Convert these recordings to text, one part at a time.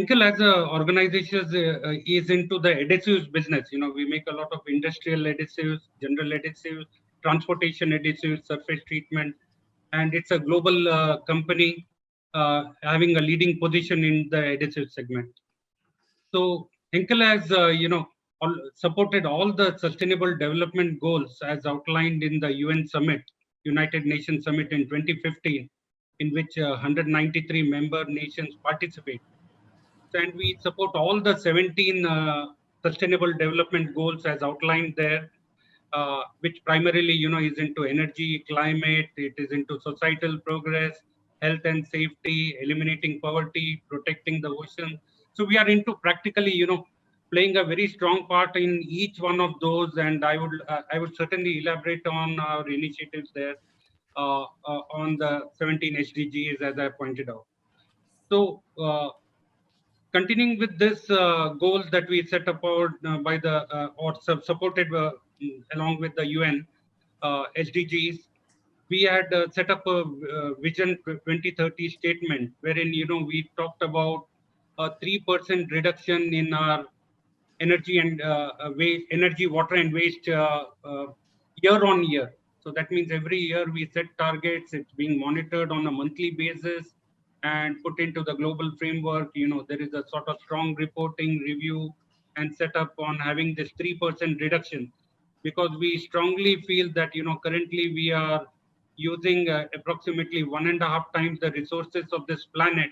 Henkel as a organization is into the adhesives business. We make a lot of industrial adhesives, general adhesives, transportation adhesives, surface treatment, and it's a global company having a leading position in the adhesive segment. So Henkel has, supported all the sustainable development goals as outlined in the UN Summit, United Nations Summit in 2015, in which 193 member nations participate. And we support all the 17 sustainable development goals as outlined there, which primarily, is into energy, climate, it is into societal progress, health and safety, eliminating poverty, protecting the ocean. So we are into practically, playing a very strong part in each one of those. And I would certainly elaborate on our initiatives there on the 17 SDGs, as I pointed out. So continuing with this goals that we set about by the or supported along with the UN SDGs, we had set up a Vision 2030 statement wherein we talked about a 3% reduction in our energy and waste, energy, water, and waste year on year. So that means every year we set targets. It's being monitored on a monthly basis and put into the global framework. There is a sort of strong reporting, review, and set up on having this 3% reduction, because we strongly feel that currently we are using approximately 1.5 times the resources of this planet,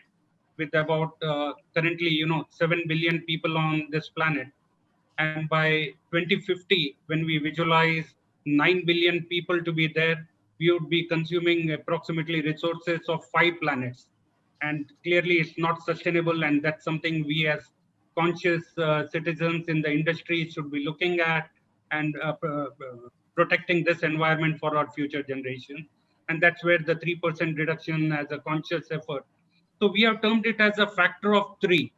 with about currently 7 billion people on this planet. And by 2050, when we visualize 9 billion people to be there, we would be consuming approximately resources of 5 planets. And clearly, it's not sustainable. And that's something we as conscious citizens in the industry should be looking at and protecting this environment for our future generation. And that's where the 3% reduction as a conscious effort. So we have termed it as a factor of 3.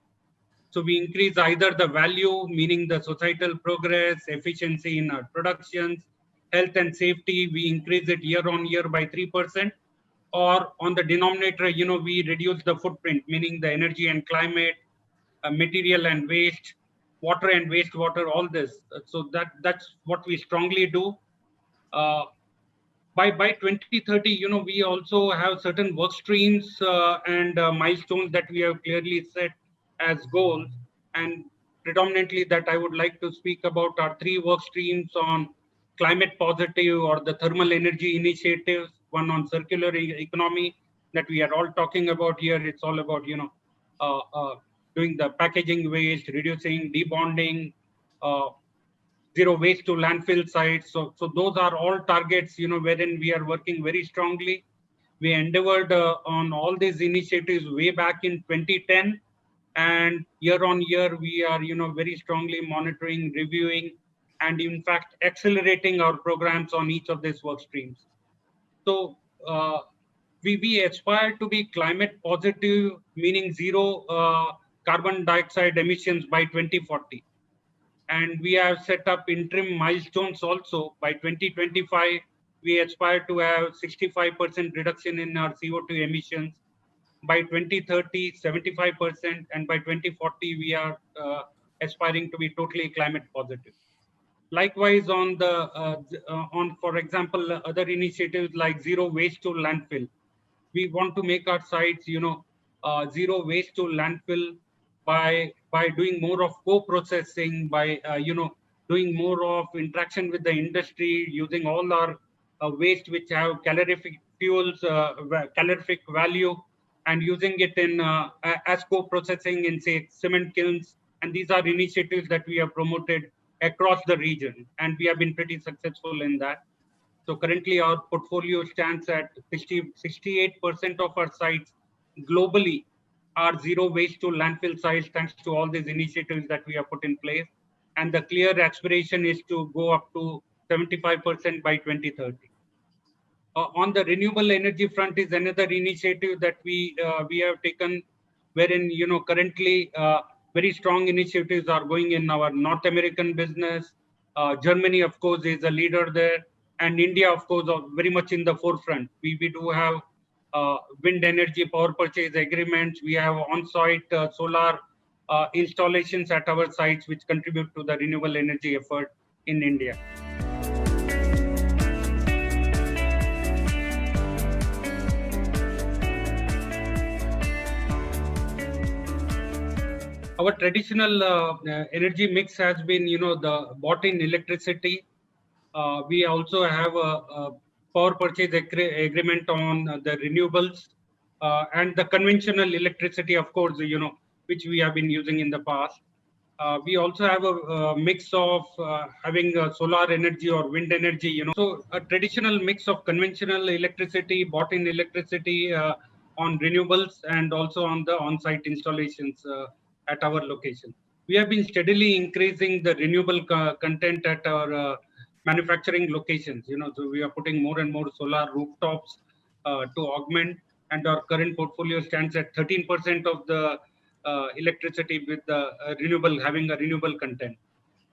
So we increase either the value, meaning the societal progress, efficiency in our productions, health and safety, we increase it year on year by 3%. Or on the denominator, we reduce the footprint, meaning the energy and climate, material and waste, water and wastewater, all this. So that's what we strongly do. Uh, by 2030, we also have certain work streams and milestones that we have clearly set as goals. And predominantly that I would like to speak about are 3 work streams on climate positive or the thermal energy initiatives, one on circular economy that we are all talking about here. It's all about, uh, uh, doing the packaging waste, reducing, debonding, uh, zero waste to landfill sites. So those are all targets, wherein we are working very strongly. We endeavored on all these initiatives way back in 2010, and year on year we are, very strongly monitoring, reviewing, and in fact accelerating our programs on each of these work streams. So we aspire to be climate positive, meaning zero carbon dioxide emissions by 2040. And we have set up interim milestones also. By 2025, we aspire to have 65% reduction in our CO2 emissions. By 2030, 75%, and by 2040, we are aspiring to be totally climate positive. Likewise, on for example, other initiatives like zero waste to landfill, we want to make our sites, zero waste to landfill by doing more of co-processing, by doing more of interaction with the industry, using all our waste which have calorific fuels, calorific value, and using it in as co-processing in say cement kilns. And these are initiatives that we have promoted across the region, and we have been pretty successful in that. So currently our portfolio stands at 68% of our sites globally are zero waste to landfill sites, thanks to all these initiatives that we have put in place. And the clear aspiration is to go up to 75% by 2030. On the renewable energy front is another initiative that we have taken, wherein currently very strong initiatives are going in our North American business. Germany, of course, is a leader there, and India, of course, are very much in the forefront. We do have wind energy power purchase agreements. We have on-site solar installations at our sites which contribute to the renewable energy effort in India. Our traditional energy mix has been, the bought-in electricity. We also have a power purchase agreement on the renewables and the conventional electricity, of course, which we have been using in the past. We also have a mix of having solar energy or wind energy, So a traditional mix of conventional electricity, bought-in electricity on renewables and also on the on-site installations at our location. We have been steadily increasing the renewable content at our manufacturing locations. So we are putting more and more solar rooftops to augment, and our current portfolio stands at 13% of the electricity with the renewable, having a renewable content.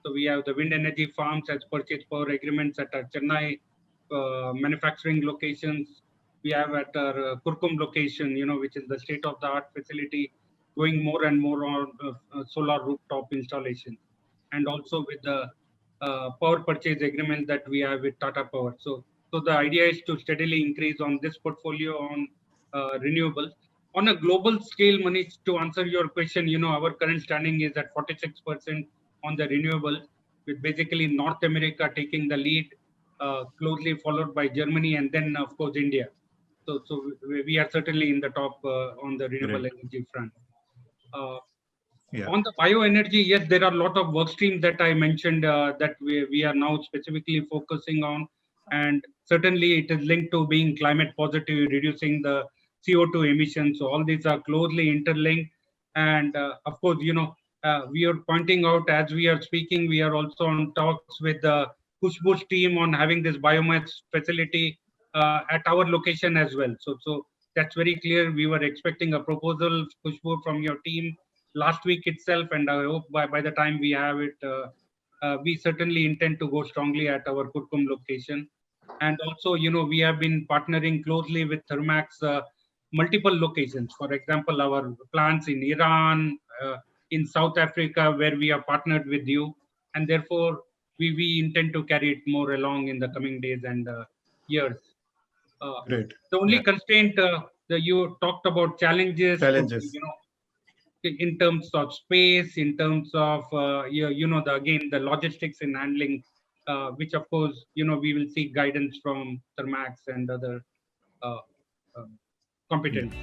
So we have the wind energy farms as purchase power agreements at our Chennai manufacturing locations. We have at our Kurkum location, which is the state-of-the-art facility, going more and more on solar rooftop installation, and also with the power purchase agreement that we have with Tata Power. So the idea is to steadily increase on this portfolio on renewables. On a global scale, Manish, to answer your question, our current standing is at 46% on the renewables, with basically North America taking the lead, closely followed by Germany, and then, of course, India. So we are certainly in the top on the renewable energy front. On the bioenergy, yes, there are a lot of work streams that I mentioned that we are now specifically focusing on. And certainly it is linked to being climate positive, reducing the CO2 emissions. So all these are closely interlinked. And of course, we are pointing out as we are speaking, we are also on talks with the Khushbu's team on having this biomass facility at our location as well. So that's very clear. We were expecting a proposal, Khushbu, from your team last week itself, and I hope by the time we have it, we certainly intend to go strongly at our Kurkum location. And also, we have been partnering closely with Thermax multiple locations. For example, our plants in Iran, in South Africa, where we are partnered with you, and therefore we intend to carry it more along in the coming days and years. Great. The only constraint that you talked about challenges. In terms of space, in terms of the logistics in handling, which of course we will seek guidance from Thermax and other competence.